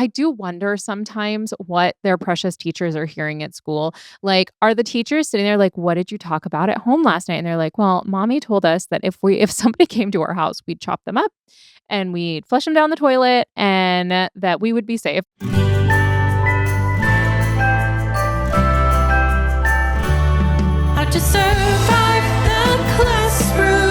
I do wonder sometimes what their precious teachers are hearing at school. Like, are the teachers sitting there like, "What did you talk about at home last night?" And they're like, "Well, mommy told us that if somebody came to our house, we'd chop them up and we'd flush them down the toilet and that we would be safe." How to survive the classroom.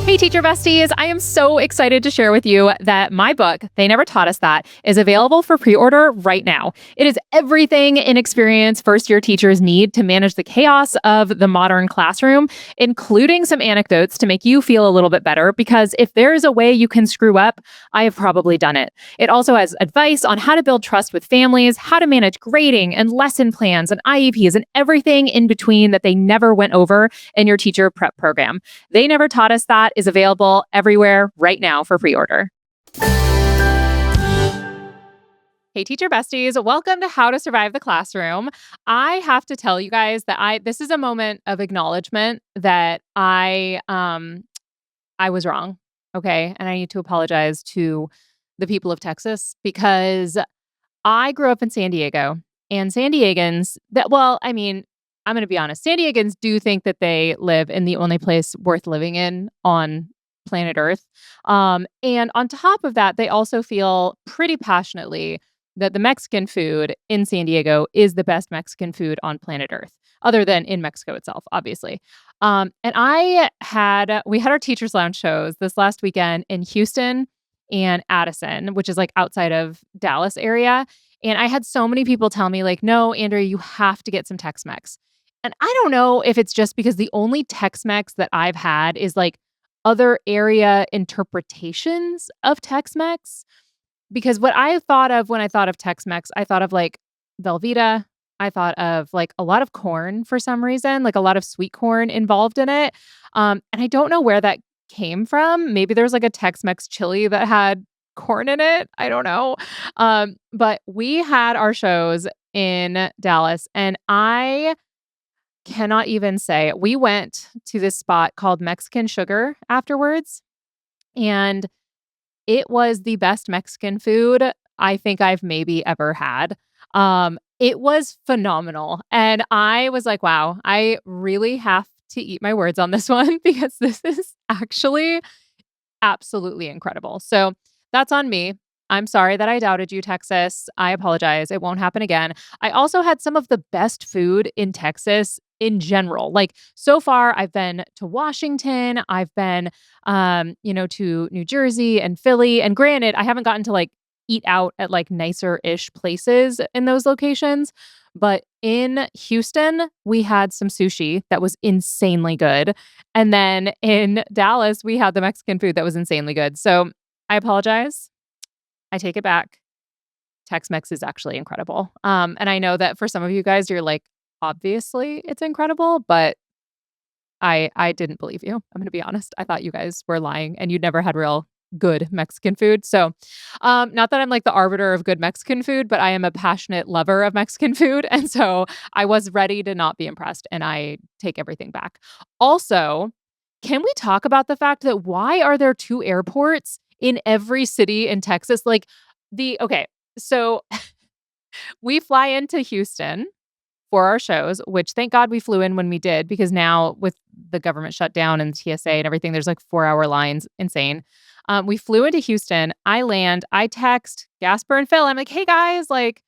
Hey, teacher besties. I am so excited to share with you that my book, They Never Taught Us That, is available for pre-order right now. It is everything inexperienced first-year teachers need to manage the chaos of the modern classroom, including some anecdotes to make you feel a little bit better, because if there is a way you can screw up, I have probably done it. It also has advice on how to build trust with families, how to manage grading and lesson plans and IEPs and everything in between that they never went over in your teacher prep program. They Never Taught Us That is available everywhere right now for pre-order. Hey, teacher besties, welcome to How to Survive the Classroom. I have to tell you guys that this is a moment of acknowledgement that I was wrong. Okay. And I need to apologize to the people of Texas because I grew up in San Diego, and San Diegans I'm going to be honest. San Diegans do think that they live in the only place worth living in on planet Earth. And on top of that, they also feel pretty passionately that the Mexican food in San Diego is the best Mexican food on planet Earth, other than in Mexico itself, obviously. And we had our Teachers Lounge shows this last weekend in Houston and Addison, which is like outside of Dallas area. And I had so many people tell me like, "No, Andrea, you have to get some Tex-Mex." And I don't know if it's just because the only Tex-Mex that I've had is like other area interpretations of Tex-Mex. Because what I thought of when I thought of Tex-Mex, I thought of like Velveeta. I thought of like a lot of corn for some reason, like a lot of sweet corn involved in it. And I don't know where that came from. Maybe there's like a Tex-Mex chili that had corn in it. I don't know. But we had our shows in Dallas, and I cannot even say, we went to this spot called Mexican Sugar afterwards, and it was the best Mexican food I think I've maybe ever had. It was phenomenal. And I was like, wow, I really have to eat my words on this one because this is actually absolutely incredible. So that's on me. I'm sorry that I doubted you, Texas. I apologize. It won't happen again. I also had some of the best food in Texas in general. Like so far, I've been to Washington. I've been, to New Jersey and Philly. And granted, I haven't gotten to like eat out at like nicer-ish places in those locations. But in Houston, we had some sushi that was insanely good. And then in Dallas, we had the Mexican food that was insanely good. So I apologize. I take it back. Tex-Mex is actually incredible. And I know that for some of you guys, you're like, obviously it's incredible, but I didn't believe you. I'm going to be honest. I thought you guys were lying and you'd never had real good Mexican food. So, not that I'm like the arbiter of good Mexican food, but I am a passionate lover of Mexican food. And so I was ready to not be impressed, and I take everything back. Also, can we talk about the fact that why are there two airports in every city in Texas? So we fly into Houston for our shows, which thank God we flew in when we did, because now with the government shutdown and TSA and everything, there's like 4-hour lines. Insane. We flew into Houston. I land. I text Gasper and Phil. I'm like, "Hey guys, like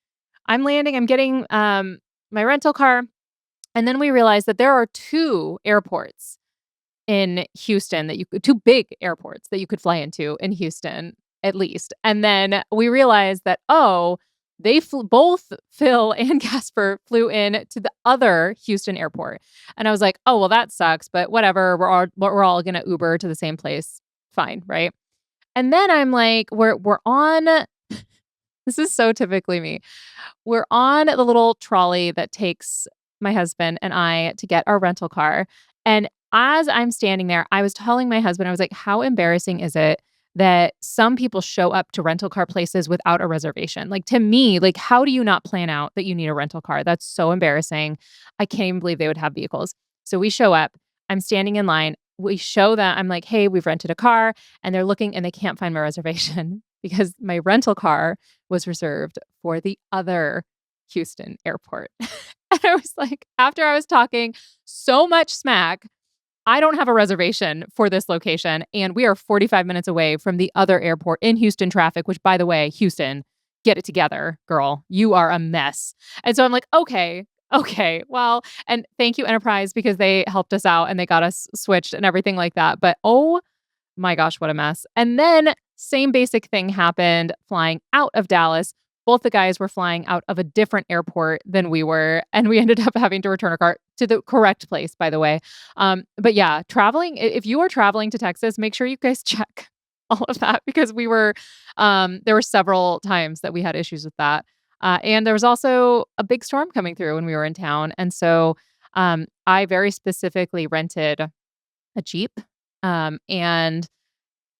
I'm landing. I'm getting my rental car." And then we realized that there are two airports in Houston two big airports that you could fly into in Houston, at least. And then we realized that, both Phil and Casper flew in to the other Houston airport. And I was like, "Oh, well, that sucks, but whatever. We're all going to Uber to the same place. Fine, right?" And then I'm like, we're on this is so typically me. We're on the little trolley that takes my husband and I to get our rental car. And as I'm standing there, I was telling my husband, I was like, "How embarrassing is it that some people show up to rental car places without a reservation?" Like, to me, like, how do you not plan out that you need a rental car? That's so embarrassing. I can't even believe they would have vehicles. So we show up. I'm standing in line. We show them. I'm like, "Hey, we've rented a car." And they're looking and they can't find my reservation because my rental car was reserved for the other Houston airport. And I was like, after I was talking so much smack, I don't have a reservation for this location, and we are 45 minutes away from the other airport in Houston traffic, which, by the way, Houston, get it together, girl. You are a mess. And so I'm like, okay, well, and thank you, Enterprise, because they helped us out and they got us switched and everything like that. But oh my gosh, what a mess. And then same basic thing happened flying out of Dallas. Both the guys were flying out of a different airport than we were, and we ended up having to return our car to the correct place, by the way. But yeah, traveling, if you are traveling to Texas, make sure you guys check all of that because there were several times that we had issues with that. And there was also a big storm coming through when we were in town. And so I very specifically rented a Jeep. And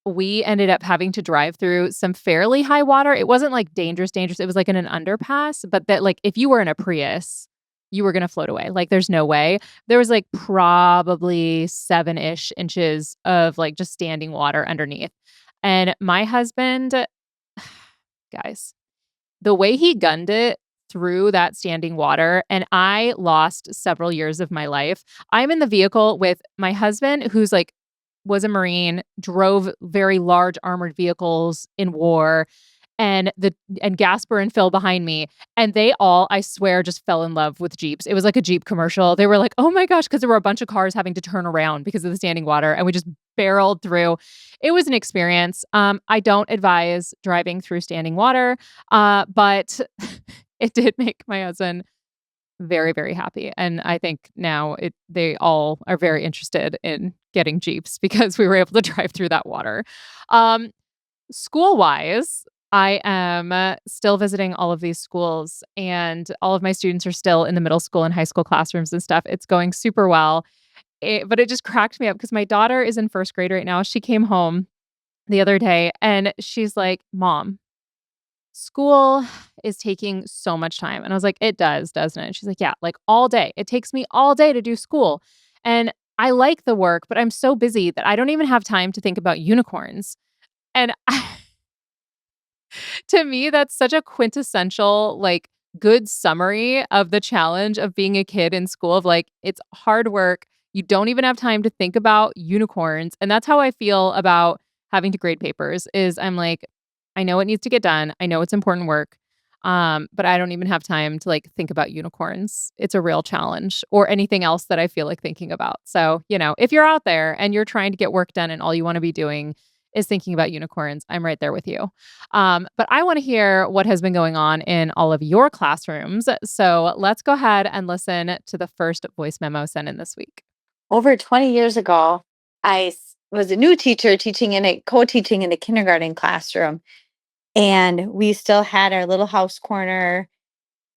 we ended up having to drive through some fairly high water. It wasn't like dangerous. It was like in an underpass, but that like if you were in a Prius, you were going to float away. Like there's no way. There was like probably 7-ish inches of like just standing water underneath. And my husband, guys, the way he gunned it through that standing water, and I lost several years of my life. I'm in the vehicle with my husband, who's like, was a Marine, drove very large armored vehicles in war, and Gasper and Phil behind me. And they all, I swear, just fell in love with Jeeps. It was like a Jeep commercial. They were like, oh my gosh, because there were a bunch of cars having to turn around because of the standing water. And we just barreled through. It was an experience. I don't advise driving through standing water, but it did make my husband very, very happy. And I think now they all are very interested in getting Jeeps because we were able to drive through that water. School-wise, I am still visiting all of these schools, and all of my students are still in the middle school and high school classrooms and stuff. It's going super well. But it just cracked me up because my daughter is in first grade right now. She came home the other day and she's like, Mom, school is taking so much time. And I was like, it does, doesn't it? And she's like, yeah, like all day. It takes me all day to do school. And I like the work, but I'm so busy that I don't even have time to think about unicorns. And to me, that's such a quintessential, like, good summary of the challenge of being a kid in school of like, it's hard work. You don't even have time to think about unicorns. And that's how I feel about having to grade papers is I'm like, I know it needs to get done. I know it's important work. But I don't even have time to like think about unicorns. It's a real challenge or anything else that I feel like thinking about. So, if you're out there and you're trying to get work done and all you want to be doing is thinking about unicorns, I'm right there with you. But I want to hear what has been going on in all of your classrooms. So let's go ahead and listen to the first voice memo sent in this week. Over 20 years ago, was a new teacher co-teaching in a kindergarten classroom. And we still had our little house corner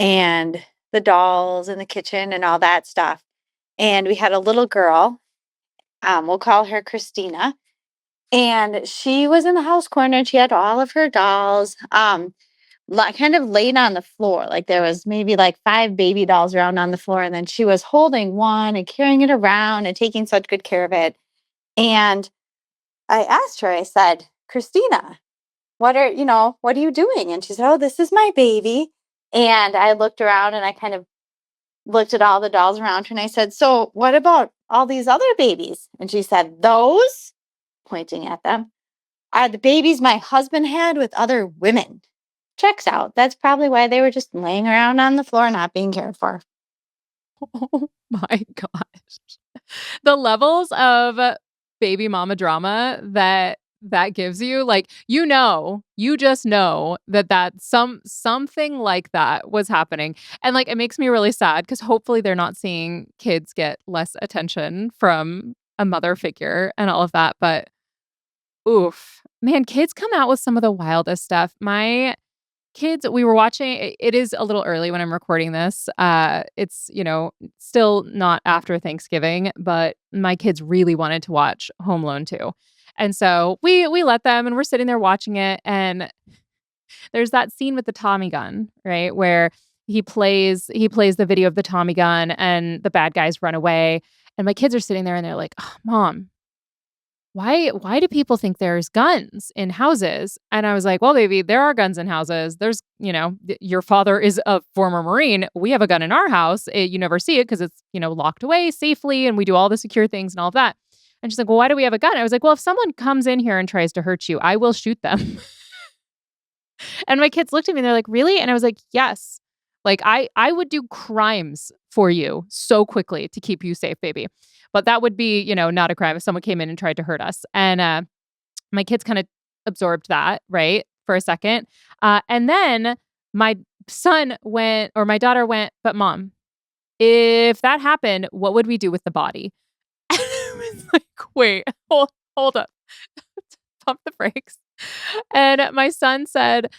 and the dolls in the kitchen and all that stuff. And we had a little girl, we'll call her Christina. And she was in the house corner and she had all of her dolls kind of laid on the floor. Like there was maybe like 5 baby dolls around on the floor. And then she was holding one and carrying it around and taking such good care of it. And I asked her, I said, Christina, what are you doing? And she said, oh, this is my baby. And I looked around and I kind of looked at all the dolls around her and I said, so what about all these other babies? And she said, those, pointing at them, are the babies my husband had with other women. Checks out. That's probably why they were just laying around on the floor not being cared for. Oh my gosh. The levels of baby mama drama that gives you, like, you just know that something like that was happening. And like, it makes me really sad because hopefully they're not seeing kids get less attention from a mother figure and all of that. But oof, man, kids come out with some of the wildest stuff. My kids, we were watching, it is a little early when I'm recording this. It's, still not after Thanksgiving, but my kids really wanted to watch Home Alone 2. And so we let them and we're sitting there watching it. And there's that scene with the Tommy gun, right? Where he plays the video of the Tommy gun and the bad guys run away. And my kids are sitting there and they're like, oh, Mom, why do people think there's guns in houses? And I was like, well, baby, there are guns in houses. There's, your father is a former Marine. We have a gun in our house. You never see it because it's, locked away safely and we do all the secure things and all of that. And she's like, well, why do we have a gun? I was like, well, if someone comes in here and tries to hurt you, I will shoot them. And my kids looked at me and they're like, really? And I was like, yes. Like I would do crimes for you so quickly to keep you safe, baby. But that would be, not a crime if someone came in and tried to hurt us. And my kids kind of absorbed that, right, for a second. And then my my daughter went, but mom, if that happened, what would we do with the body? And I was like, wait, hold up. Pump the brakes. And my son said,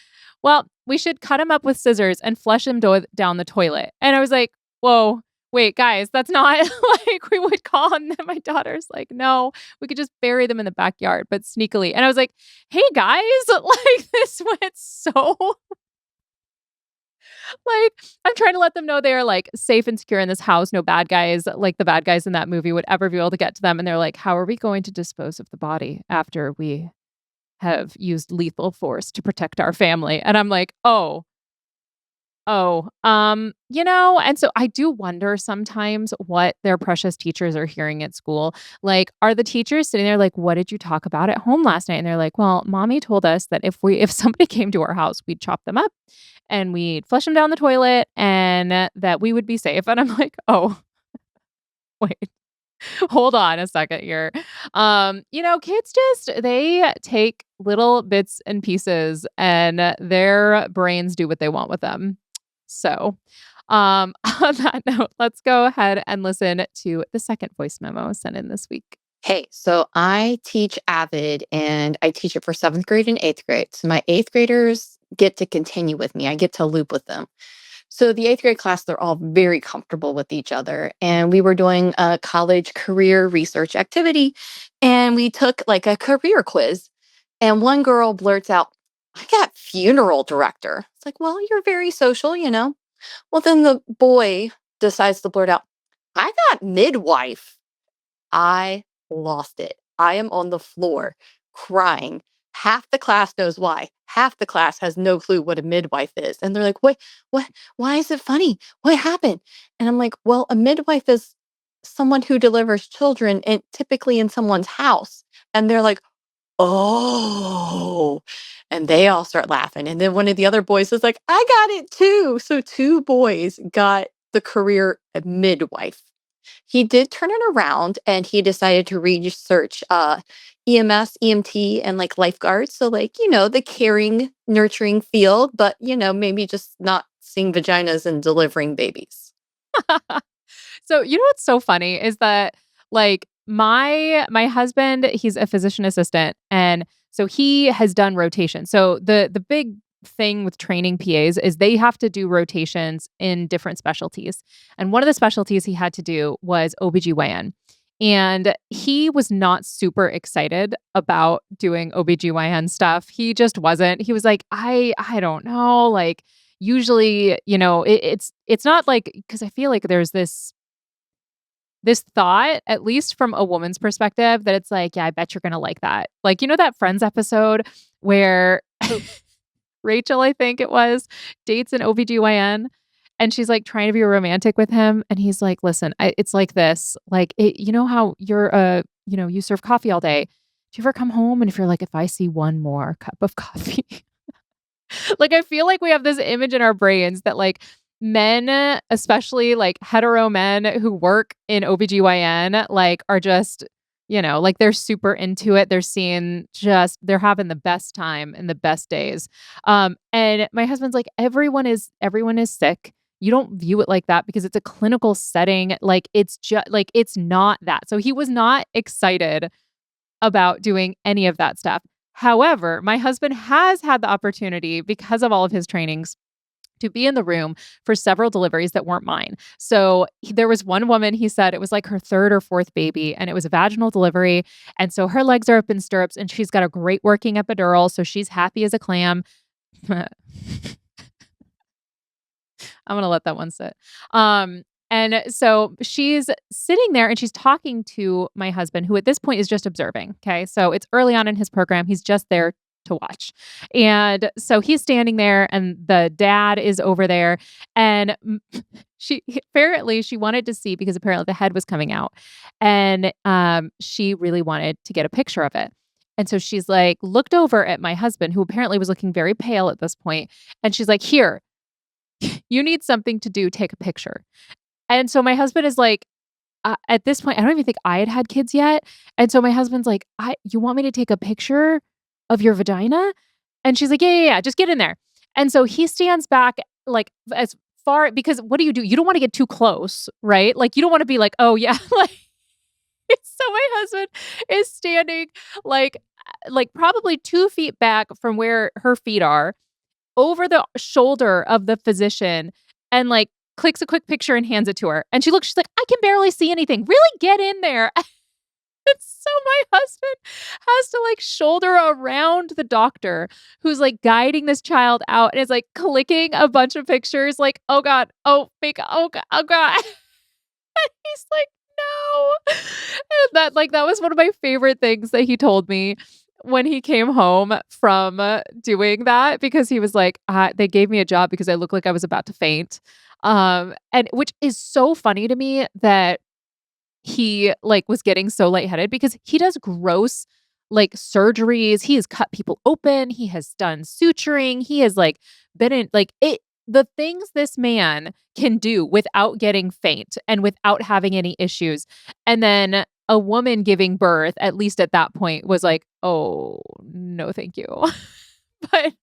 well, we should cut him up with scissors and flush him down the toilet. And I was like, whoa, wait, guys, that's not like we would call him. And my daughter's like, no, we could just bury them in the backyard, but sneakily. And I was like, hey, guys, like this went so like, I'm trying to let them know they are like safe and secure in this house. No bad guys, like the bad guys in that movie, would ever be able to get to them. And they're like, how are we going to dispose of the body after we have used lethal force to protect our family? And I'm like, and so I do wonder sometimes what their precious teachers are hearing at school. Like, are the teachers sitting there like, what did you talk about at home last night? And they're like, well, mommy told us that if somebody came to our house, we'd chop them up and we'd flush them down the toilet and that we would be safe. And I'm like, oh, wait. Hold on a second here. Kids they take little bits and pieces and their brains do what they want with them. So, on that note, let's go ahead and listen to the second voice memo sent in this week. Hey, so I teach Avid and I teach it for seventh grade and eighth grade. So my eighth graders get to continue with me. I get to loop with them. So the eighth grade class, they're all very comfortable with each other. And we were doing a college career research activity and we took like a career quiz. And one girl blurts out, I got funeral director. It's like, well, you're very social. Well, then the boy decides to blurt out, I got midwife. I lost it. I am on the floor crying. Half the class knows why. Half the class has no clue what a midwife is. And they're like, wait, what? Why is it funny? What happened? And I'm like, well, a midwife is someone who delivers children and typically in someone's house. And they're like, oh. And they all start laughing. And then one of the other boys is like, I got it too. So two boys got the career midwife. He did turn it around and he decided to research EMS, EMT, and like lifeguards. So, like, the caring, nurturing field, but, maybe just not seeing vaginas and delivering babies. So, what's so funny is that like my husband, he's a physician assistant, and so he has done rotation. So the big thing with training PAs is they have to do rotations in different specialties. And one of the specialties he had to do was OB-GYN. And he was not super excited about doing OB-GYN stuff. He just wasn't. He was like, I don't know. Like usually, it's not like, because I feel like there's this thought, at least from a woman's perspective, that it's like, yeah, I bet you're gonna like that. Like, that Friends episode where Rachel, I think it was, dates an OB-GYN and she's like trying to be romantic with him. And he's like, listen, it's like this, like, how you're, you serve coffee all day. Do you ever come home and if you're like, if I see one more cup of coffee, like, I feel like we have this image in our brains that like men, especially like hetero men who work in OB-GYN, like are just, like they're super into it. They're having the best time and the best days. And my husband's like, everyone is sick. You don't view it like that because it's a clinical setting. Like it's just like, it's not that. So he was not excited about doing any of that stuff. However, my husband has had the opportunity because of all of his trainings to be in the room for several deliveries that weren't mine. So there was one woman, he said it was like her third or fourth baby, and it was a vaginal delivery. And so her legs are up in stirrups and she's got a great working epidural. So she's happy as a clam. I'm going to let that one sit. And so she's sitting there and she's talking to my husband, who at this point is just observing. Okay. So it's early on in his program. He's just there to watch. And so he's standing there and the dad is over there. And she apparently she wanted to see because apparently the head was coming out. And she really wanted to get a picture of it. And so she's like, looked over at my husband, who apparently was looking very pale at this point, and she's like, here, you need something to do, take a picture. And so my husband is like, at this point, I don't even think I had kids yet. And so my husband's like, you want me to take a picture of your vagina? And she's like, yeah, just get in there. And so he stands back like as far, because what do? You don't want to get too close, right? Like you don't want to be like, oh yeah, like so my husband is standing like probably 2 feet back from where her feet are, over the shoulder of the physician, and like clicks a quick picture and hands it to her. And she looks, she's like, I can barely see anything. Really get in there. And so my husband has to like shoulder around the doctor who's like guiding this child out and is like clicking a bunch of pictures like, oh God, oh fake, oh God, oh God. He's like, no. And that was one of my favorite things that he told me when he came home from doing that, because he was like, they gave me a job because I looked like I was about to faint. And which is so funny to me that he like was getting so lightheaded, because he does gross like surgeries. He has cut people open. He has done suturing. He has like been in like it. The things this man can do without getting faint and without having any issues. And then a woman giving birth, at least at that point, was like, oh, no, thank you. But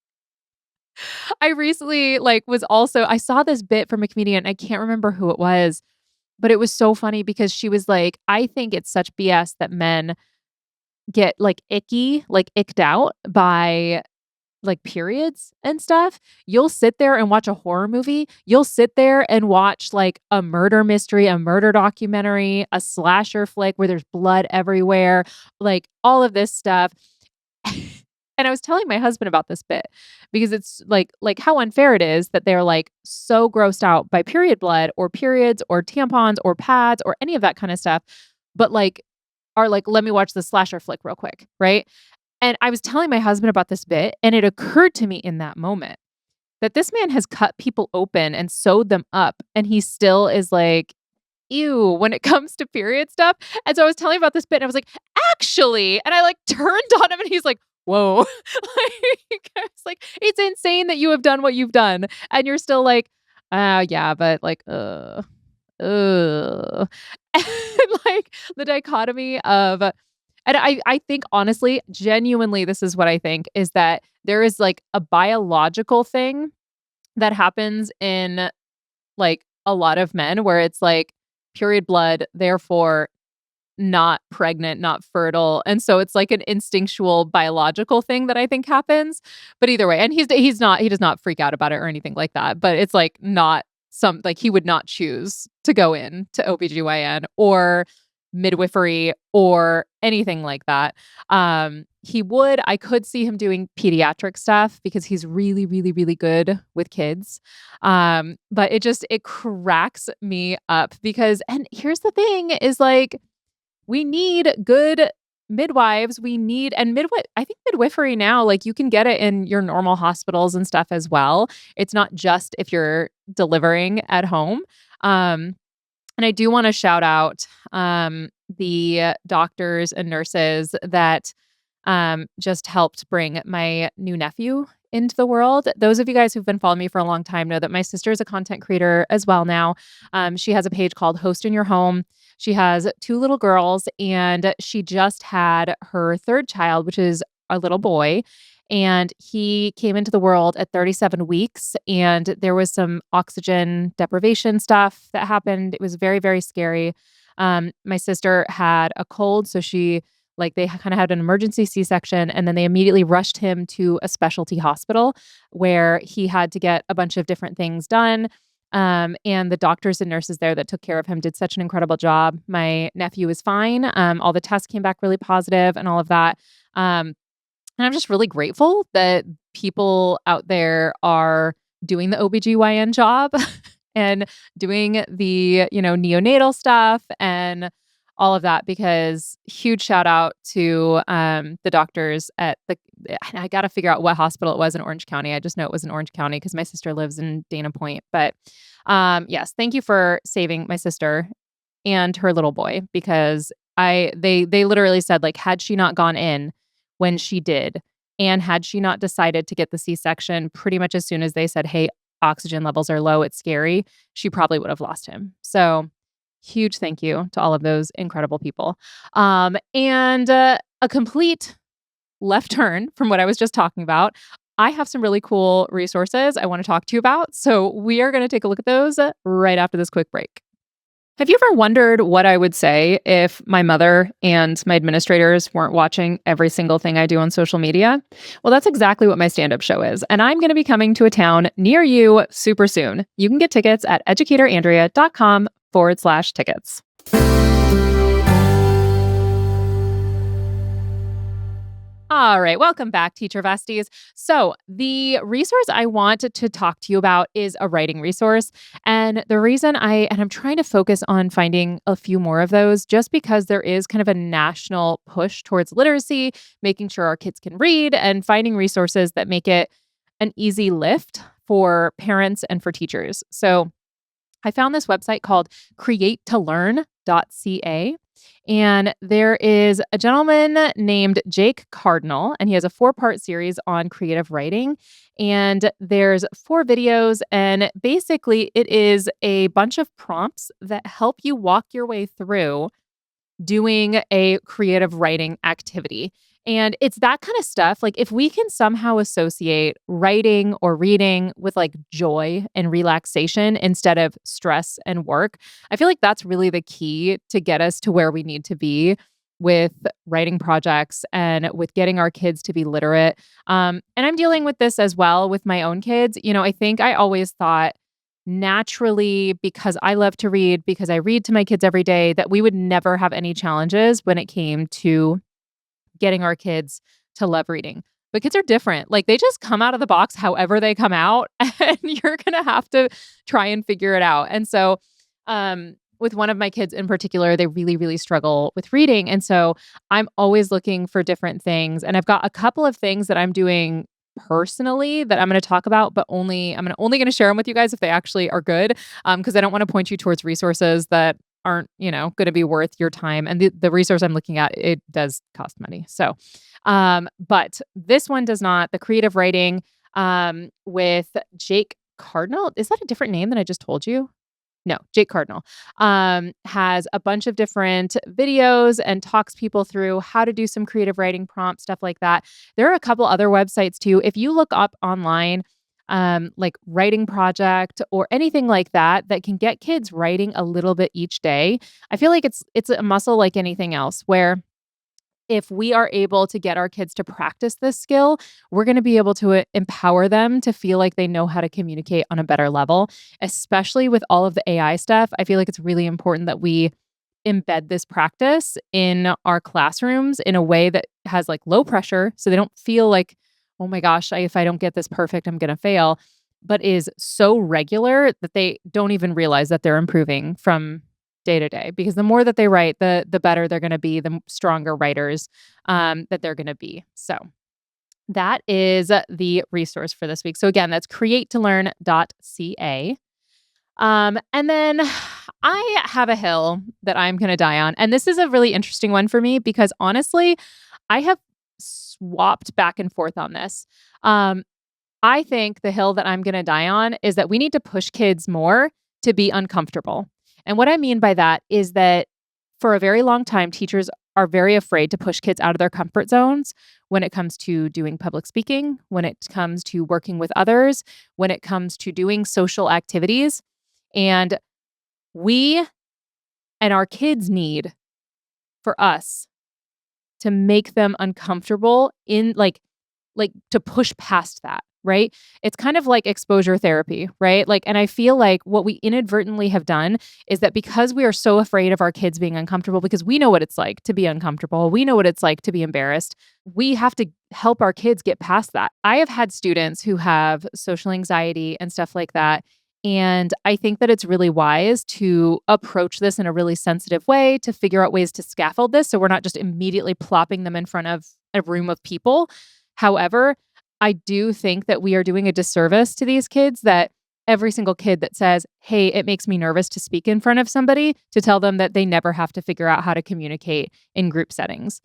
I recently I saw this bit from a comedian. I can't remember who it was, but it was so funny because she was like, I think it's such BS that men get like icked out by like periods and stuff. You'll sit there and watch a horror movie. You'll sit there and watch like a murder mystery, a murder documentary, a slasher flick where there's blood everywhere, like all of this stuff. And I was telling my husband about this bit because it's like how unfair it is that they're like so grossed out by period blood or periods or tampons or pads or any of that kind of stuff, but like are like, let me watch the slasher flick real quick, right? And I was telling my husband about this bit, and it occurred to me in that moment that this man has cut people open and sewed them up, and he still is like, ew, when it comes to period stuff. And so I was telling him about this bit, and I was like, actually, and I like turned on him, and he's like, whoa. Like, I was like, it's insane that you have done what you've done, and you're still like, yeah, but like, ugh. And like the dichotomy of, and I think honestly, genuinely, this is what I think is that there is like a biological thing that happens in like a lot of men where it's like period blood, therefore not pregnant, not fertile. And so it's like an instinctual biological thing that I think happens. But either way, and he does not freak out about it or anything like that. But it's like not like he would not choose to go in to OB-GYN or midwifery or anything like that. I could see him doing pediatric stuff because he's really, really, really good with kids. But it cracks me up because, and here's the thing is like, we need good midwives. I think midwifery now, like you can get it in your normal hospitals and stuff as well. It's not just if you're delivering at home. And I do want to shout out the doctors and nurses that just helped bring my new nephew into the world. Those of you guys who've been following me for a long time know that my sister is a content creator as well now. She has a page called Host in Your Home. She has 2 little girls, and she just had her 3rd child, which is a little boy. And he came into the world at 37 weeks, and there was some oxygen deprivation stuff that happened. It was very, very scary. My sister had a cold, so they kind of had an emergency C-section, and then they immediately rushed him to a specialty hospital where he had to get a bunch of different things done. And the doctors and nurses there that took care of him did such an incredible job. My nephew is fine. All the tests came back really positive and all of that. And I'm just really grateful that people out there are doing the OB-GYN job and doing the, neonatal stuff and all of that because huge shout out to the doctors at I got to figure out what hospital it was in Orange County. I just know it was in Orange County because my sister lives in Dana Point. But yes, thank you for saving my sister and her little boy because they literally said like had she not gone in when she did and had she not decided to get the C-section pretty much as soon as they said, "Hey, oxygen levels are low, it's scary," she probably would have lost him. So huge thank you to all of those incredible people. And a complete left turn from what I was just talking about. I have some really cool resources I want to talk to you about. So we are going to take a look at those right after this quick break. Have you ever wondered what I would say if my mother and my administrators weren't watching every single thing I do on social media? Well, that's exactly what my stand-up show is, and I'm going to be coming to a town near you super soon. You can get tickets at educatorandrea.com/tickets. All right, welcome back, Teacher Vesties. So, the resource I want to talk to you about is a writing resource. And the reason I'm trying to focus on finding a few more of those just because there is kind of a national push towards literacy, making sure our kids can read and finding resources that make it an easy lift for parents and for teachers. So, I found this website called createtolearn.ca. And there is a gentleman named Jake Cardinal, and he has a 4-part series on creative writing. And there's 4 videos, and basically it is a bunch of prompts that help you walk your way through doing a creative writing activity. And it's that kind of stuff. Like, if we can somehow associate writing or reading with like joy and relaxation instead of stress and work, I feel like that's really the key to get us to where we need to be with writing projects and with getting our kids to be literate. And I'm dealing with this as well with my own kids. I think I always thought naturally, because I love to read, because I read to my kids every day, that we would never have any challenges when it came to getting our kids to love reading. But kids are different. Like, they just come out of the box however they come out, and you're going to have to try and figure it out. And so, with one of my kids in particular, they really, really struggle with reading. And so I'm always looking for different things. And I've got a couple of things that I'm doing personally that I'm going to talk about, but only going to share them with you guys if they actually are good. Because I don't want to point you towards resources that aren't, going to be worth your time. And the resource I'm looking at, it does cost money. So, but this one does not. The creative writing with Jake Cardinal. Is that a different name than I just told you? No, Jake Cardinal has a bunch of different videos and talks people through how to do some creative writing prompts, stuff like that. There are a couple other websites too. If you look up online, like writing project or anything like that, that can get kids writing a little bit each day, I feel like it's a muscle like anything else, where if we are able to get our kids to practice this skill, we're going to be able to empower them to feel like they know how to communicate on a better level, especially with all of the AI stuff. I feel like it's really important that we embed this practice in our classrooms in a way that has like low pressure so they don't feel like, oh my gosh, if I don't get this perfect, I'm going to fail, but is so regular that they don't even realize that they're improving from day to day, because the more that they write, the better they're going to be, the stronger writers that they're going to be. So that is the resource for this week. So again, that's createtolearn.ca. And then I have a hill that I'm going to die on. And this is a really interesting one for me because honestly, I have swapped back and forth on this. I think the hill that I'm going to die on is that we need to push kids more to be uncomfortable. And what I mean by that is that for a very long time, teachers are very afraid to push kids out of their comfort zones when it comes to doing public speaking, when it comes to working with others, when it comes to doing social activities. And we and our kids need for us to make them uncomfortable in like to push past that, right? It's kind of like exposure therapy, right? Like, and I feel like what we inadvertently have done is that because we are so afraid of our kids being uncomfortable, because we know what it's like to be uncomfortable, we know what it's like to be embarrassed, we have to help our kids get past that. I have had students who have social anxiety and stuff like that, And I think that it's really wise to approach this in a really sensitive way, to figure out ways to scaffold this so we're not just immediately plopping them in front of a room of people. However, I do think that we are doing a disservice to these kids, that every single kid that says, hey, it makes me nervous to speak in front of somebody, to tell them that they never have to figure out how to communicate in group settings.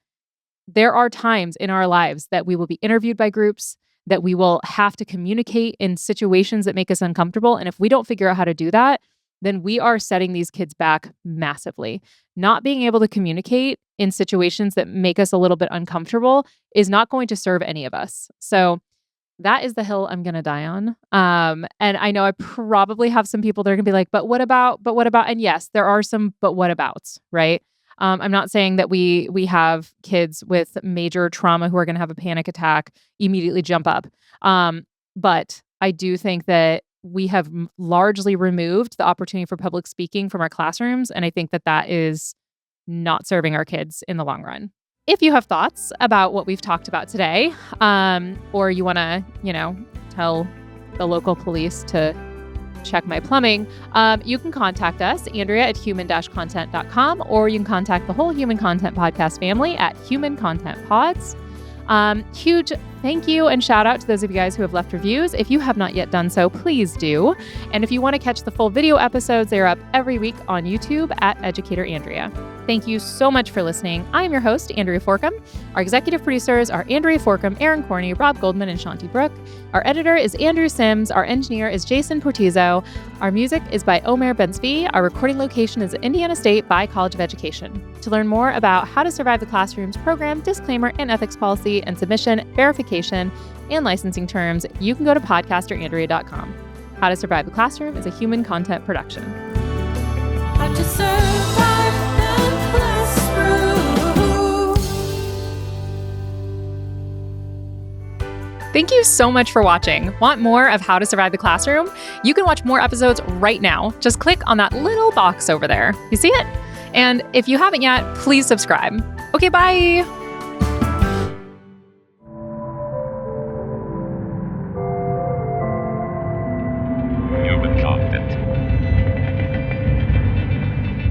There are times in our lives that we will be interviewed by groups, that we will have to communicate in situations that make us uncomfortable. And if we don't figure out how to do that, then we are setting these kids back massively. Not being able to communicate in situations that make us a little bit uncomfortable is not going to serve any of us. So that is the hill I'm going to die on. And I know I probably have some people that are going to be like, but what about? And yes, there are some but what abouts, right? I'm not saying that we have kids with major trauma who are going to have a panic attack immediately jump up. But I do think that we have largely removed the opportunity for public speaking from our classrooms. And I think that that is not serving our kids in the long run. If you have thoughts about what we've talked about today, or you want to, tell the local police to check my plumbing, you can contact us, Andrea at human-content.com, or you can contact the whole Human Content Podcast family at Human Content Pods. Huge thank you and shout out to those of you guys who have left reviews. If you have not yet done so, please do. And if you want to catch the full video episodes, they're up every week on YouTube at Educator Andrea. Thank you so much for listening. I am your host, Andrea Forkham. Our executive producers are Andrea Forkham, Aaron Corney, Rob Goldman, and Shanti Brooke. Our editor is Andrew Sims. Our engineer is Jason Portizo. Our music is by Omer Bensby. Our recording location is at Indiana State by College of Education. To learn more about how to survive the classroom's program, disclaimer, and ethics policy, and submission, verification, and licensing terms, you can go to podcasterandrea.com. How to Survive the Classroom is a Human Content production. How to survive the classroom. Thank you so much for watching. Want more of How to Survive the Classroom? You can watch more episodes right now. Just click on that little box over there. You see it? And if you haven't yet, please subscribe. Okay, bye. Human content.